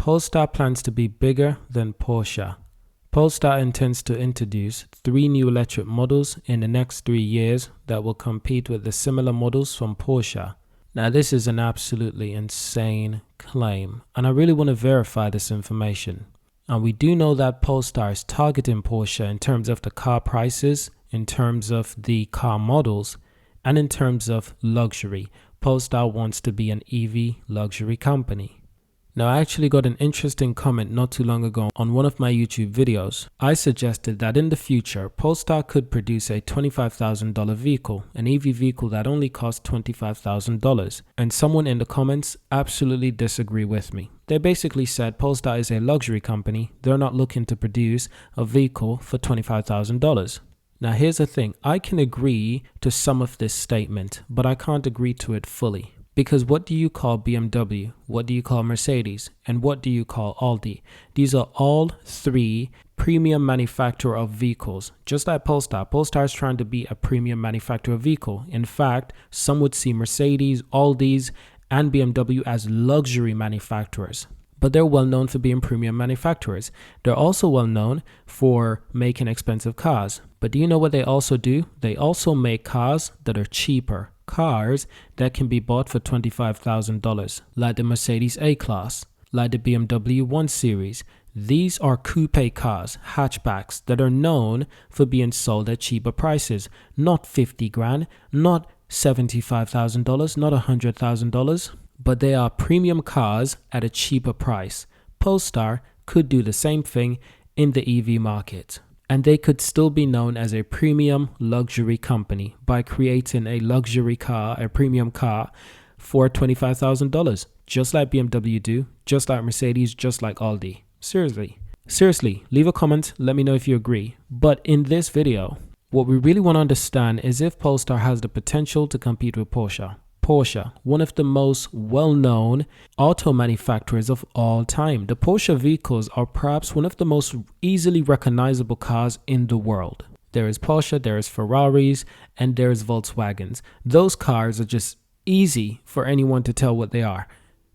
Polestar plans to be bigger than Porsche. Polestar intends to introduce 3 new electric models in the next 3 years that will compete with the similar models from Porsche. Now, this is an absolutely insane claim, and I really want to verify this information. And we do know that Polestar is targeting Porsche in terms of the car prices, in terms of the car models, and in terms of luxury. Polestar wants to be an EV luxury company. Now, I actually got an interesting comment not too long ago on one of my YouTube videos. I suggested that in the future, Polestar could produce a $25,000 vehicle, an EV vehicle that only costs $25,000. And someone in the comments absolutely disagreed with me. They basically said Polestar is a luxury company. They're not looking to produce a vehicle for $25,000. Now, here's the thing. I can agree to some of this statement, but I can't agree to it fully. Because what do you call BMW? What do you call Mercedes? And what do you call Audi? These are all 3 premium manufacturer of vehicles. Just like Polestar. Polestar is trying to be a premium manufacturer of vehicle. In fact, some would see Mercedes, Audis, and BMW as luxury manufacturers. But they're well known for being premium manufacturers. They're also well known for making expensive cars. But do you know what they also do? They also make cars that are cheaper. Cars that can be bought for $25,000, like the Mercedes A-Class, like the BMW 1 Series. These are coupe cars, hatchbacks that are known for being sold at cheaper prices. Not 50 grand, not $75,000, not $100,000, but they are premium cars at a cheaper price. Polestar could do the same thing in the EV market. And they could still be known as a premium luxury company by creating a luxury car, a premium car for $25,000. Just like BMW do, just like Mercedes, just like Audi. Seriously, leave a comment, let me know if you agree. But in this video, what we really want to understand is if Polestar has the potential to compete with Porsche. Porsche, one of the most well-known auto manufacturers of all time. The Porsche vehicles are perhaps one of the most easily recognizable cars in the world. There is Porsche, there is Ferraris, and there is Volkswagens. Those cars are just easy for anyone to tell what they are.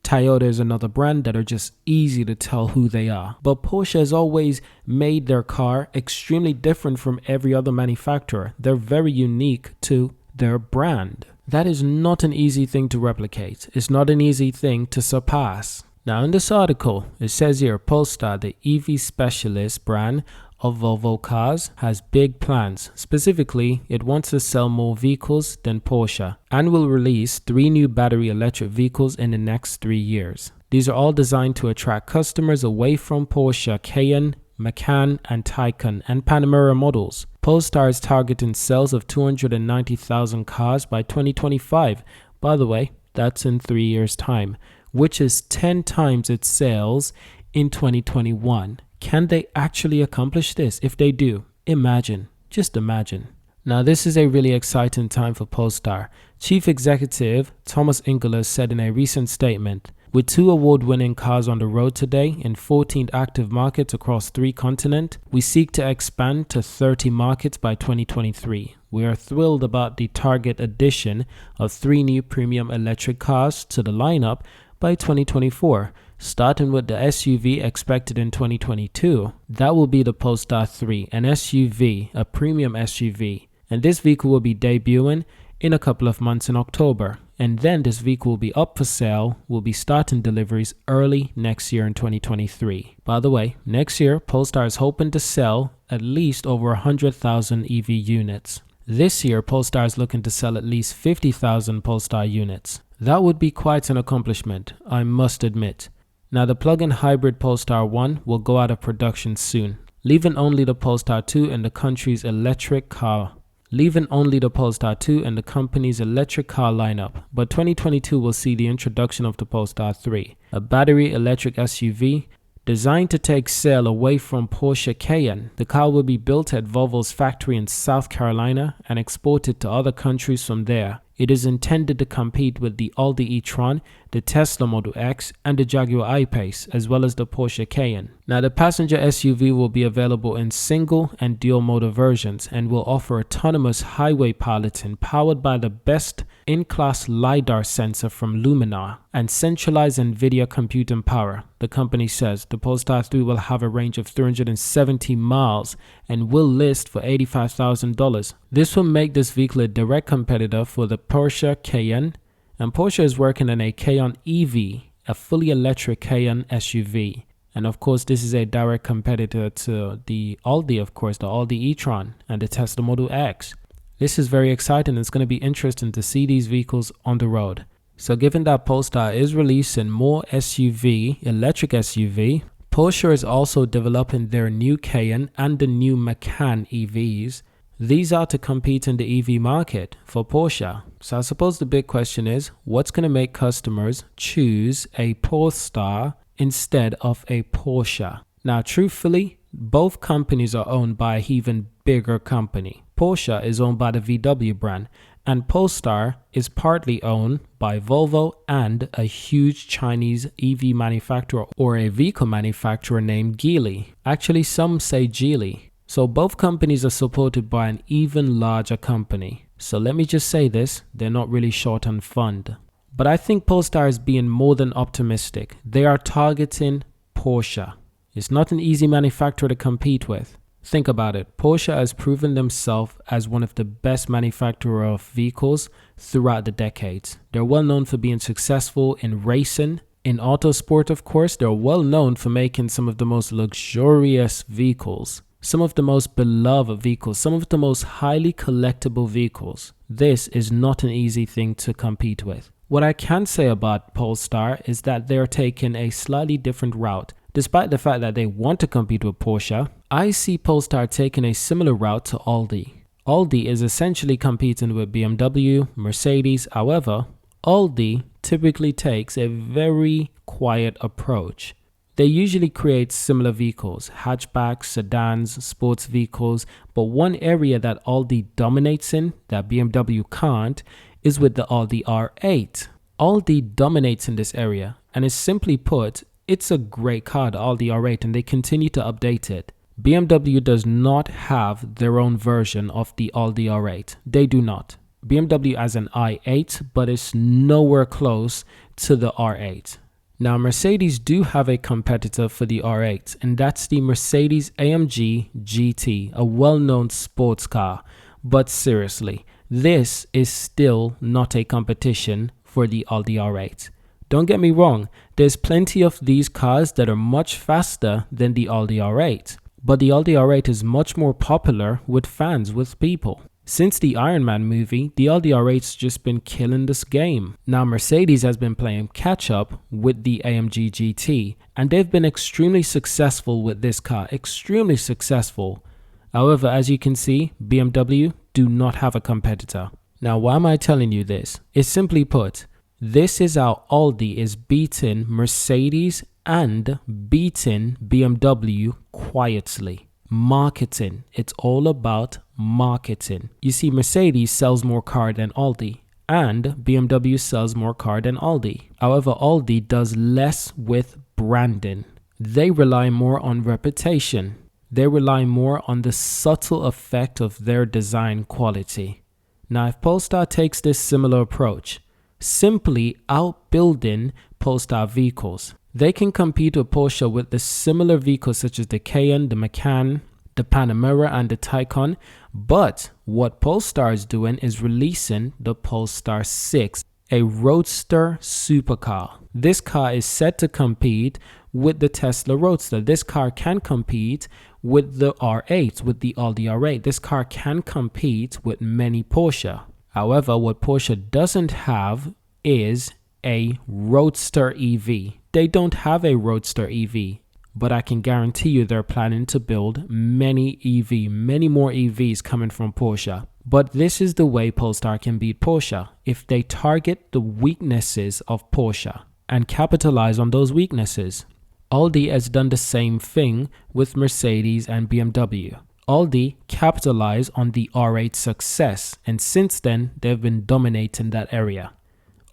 Toyota is another brand that are just easy to tell who they are. But Porsche has always made their car extremely different from every other manufacturer. They're very unique to their brand. That is not an easy thing to replicate. It's not an easy thing to surpass. Now, in this article, it says here, Polestar, the EV specialist brand of Volvo cars, has big plans. Specifically, it wants to sell more vehicles than Porsche and will release 3 new battery electric vehicles in the next 3 years. These are all designed to attract customers away from Porsche Cayenne, Macan, and Taycan, and Panamera models. Polestar is targeting sales of 290,000 cars by 2025. By the way, that's in 3 years' time, which is 10 times its sales in 2021. Can they actually accomplish this? If they do, imagine. Just imagine. Now, this is a really exciting time for Polestar. Chief Executive Thomas Ingelow said in a recent statement, "With 2 award-winning cars on the road today in 14 active markets across 3 continents, we seek to expand to 30 markets by 2023. We are thrilled about the target addition of 3 new premium electric cars to the lineup by 2024, starting with the SUV expected in 2022. That will be the Polestar 3, an SUV, a premium SUV. And this vehicle will be debuting in a couple of months in October. And then this vehicle will be up for sale, will be starting deliveries early next year in 2023. By the way, next year, Polestar is hoping to sell at least over 100,000 EV units. This year, Polestar is looking to sell at least 50,000 Polestar units. That would be quite an accomplishment, I must admit. Now, the plug-in hybrid Polestar 1 will go out of production soon, leaving only the Polestar 2 in the country's electric car. Leaving only the Polestar 2 and the company's electric car lineup, but 2022 will see the introduction of the Polestar 3, a battery electric SUV designed to take sale away from Porsche Cayenne. The car will be built at Volvo's factory in South Carolina and exported to other countries from there. It is intended to compete with the Audi e-tron the Tesla Model X, and the Jaguar I-Pace, as well as the Porsche Cayenne. Now, the passenger SUV will be available in single and dual motor versions and will offer autonomous highway piloting powered by the best in-class LiDAR sensor from Luminar and centralized NVIDIA computing power. The company says the Polestar 3 will have a range of 370 miles and will list for $85,000. This will make this vehicle a direct competitor for the Porsche Cayenne, and Porsche is working on a Cayenne EV, a fully electric Cayenne SUV. And of course, this is a direct competitor to the Audi, of course, the Audi e-tron and the Tesla Model X. This is very exciting. It's going to be interesting to see these vehicles on the road. So given that Polestar is releasing more electric SUV, Porsche is also developing their new Cayenne and the new Macan EVs. These are to compete in the EV market for Porsche. So I suppose the big question is, what's going to make customers choose a Polestar instead of a Porsche? Now, truthfully, both companies are owned by an even bigger company. Porsche is owned by the VW brand, and Polestar is partly owned by Volvo and a huge Chinese EV manufacturer or a vehicle manufacturer named Geely. Actually, some say Geely. So both companies are supported by an even larger company. So let me just say this, they're not really short on fund. But I think Polestar is being more than optimistic. They are targeting Porsche. It's not an easy manufacturer to compete with. Think about it. Porsche has proven themselves as one of the best manufacturers of vehicles throughout the decades. They're well known for being successful in racing. In autosport, of course, they're well known for making some of the most luxurious vehicles, some of the most beloved vehicles, some of the most highly collectible vehicles. This is not an easy thing to compete with. What I can say about Polestar is that they're taking a slightly different route. Despite the fact that they want to compete with Porsche, I see Polestar taking a similar route to Audi. Audi is essentially competing with BMW, Mercedes. However, Audi typically takes a very quiet approach. They usually create similar vehicles, hatchbacks, sedans, sports vehicles, but one area that Audi dominates in, that BMW can't, is with the Audi R8. Audi dominates in this area, and is simply put, it's a great car, the Audi R8, and they continue to update it. BMW does not have their own version of the Audi R8. They do not. BMW has an i8, but it's nowhere close to the R8. Now, Mercedes do have a competitor for the R8, and that's the Mercedes-AMG GT, a well-known sports car. But seriously, this is still not a competition for the Audi R8. Don't get me wrong, there's plenty of these cars that are much faster than the Audi R8, but the Audi R8 is much more popular with fans, with people. Since the Iron Man movie, the Audi R8's just been killing this game. Now, Mercedes has been playing catch up with the AMG GT, and they've been extremely successful with this car, extremely successful. However, as you can see, BMW do not have a competitor. Now, why am I telling you this? It's simply put, this is how Audi is beating Mercedes and beating BMW quietly. Marketing. It's all about marketing. You see, Mercedes sells more car than Audi, and BMW sells more car than Audi. However, Audi does less with branding. They rely more on reputation. They rely more on the subtle effect of their design quality. Now, if Polestar takes this similar approach, simply outbuilding Polestar vehicles, they can compete with Porsche with the similar vehicles such as the Cayenne, the Macan, the Panamera, and the Taycan. But what Polestar is doing is releasing the Polestar 6, a roadster supercar. This car is set to compete with the Tesla Roadster. This car can compete with the R8, with the Audi R8. This car can compete with many Porsche. However, what Porsche doesn't have is a roadster EV. They don't have a roadster EV, but I can guarantee you they're planning to build many more EVs coming from Porsche. But this is the way Polestar can beat Porsche, if they target the weaknesses of Porsche and capitalize on those weaknesses. Audi has done the same thing with Mercedes and BMW. Audi capitalized on the R8 success, and since then, they've been dominating that area.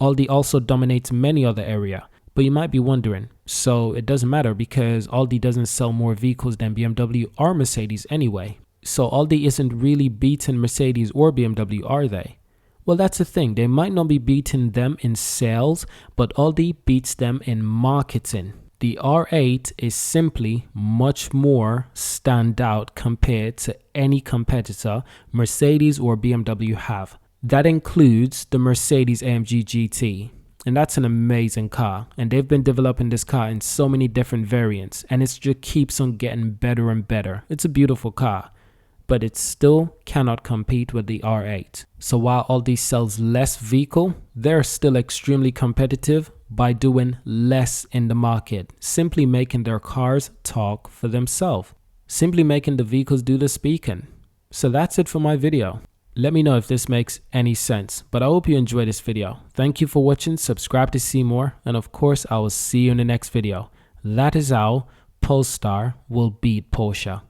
Aldi also dominates many other areas. But you might be wondering, so it doesn't matter because Aldi doesn't sell more vehicles than BMW or Mercedes anyway. So Aldi isn't really beating Mercedes or BMW, are they? Well, that's the thing. They might not be beating them in sales, but Aldi beats them in marketing. The R8 is simply much more stand out compared to any competitor Mercedes or BMW have. That includes the Mercedes-AMG GT. And that's an amazing car. And they've been developing this car in so many different variants. And it just keeps on getting better and better. It's a beautiful car. But it still cannot compete with the R8. So while Aldi sells less vehicle, they're still extremely competitive by doing less in the market. Simply making their cars talk for themselves. Simply making the vehicles do the speaking. So that's it for my video. Let me know if this makes any sense, but I hope you enjoyed this video. Thank you for watching, subscribe to see more, and of course I will see you in the next video. That is how Polestar will beat Porsche.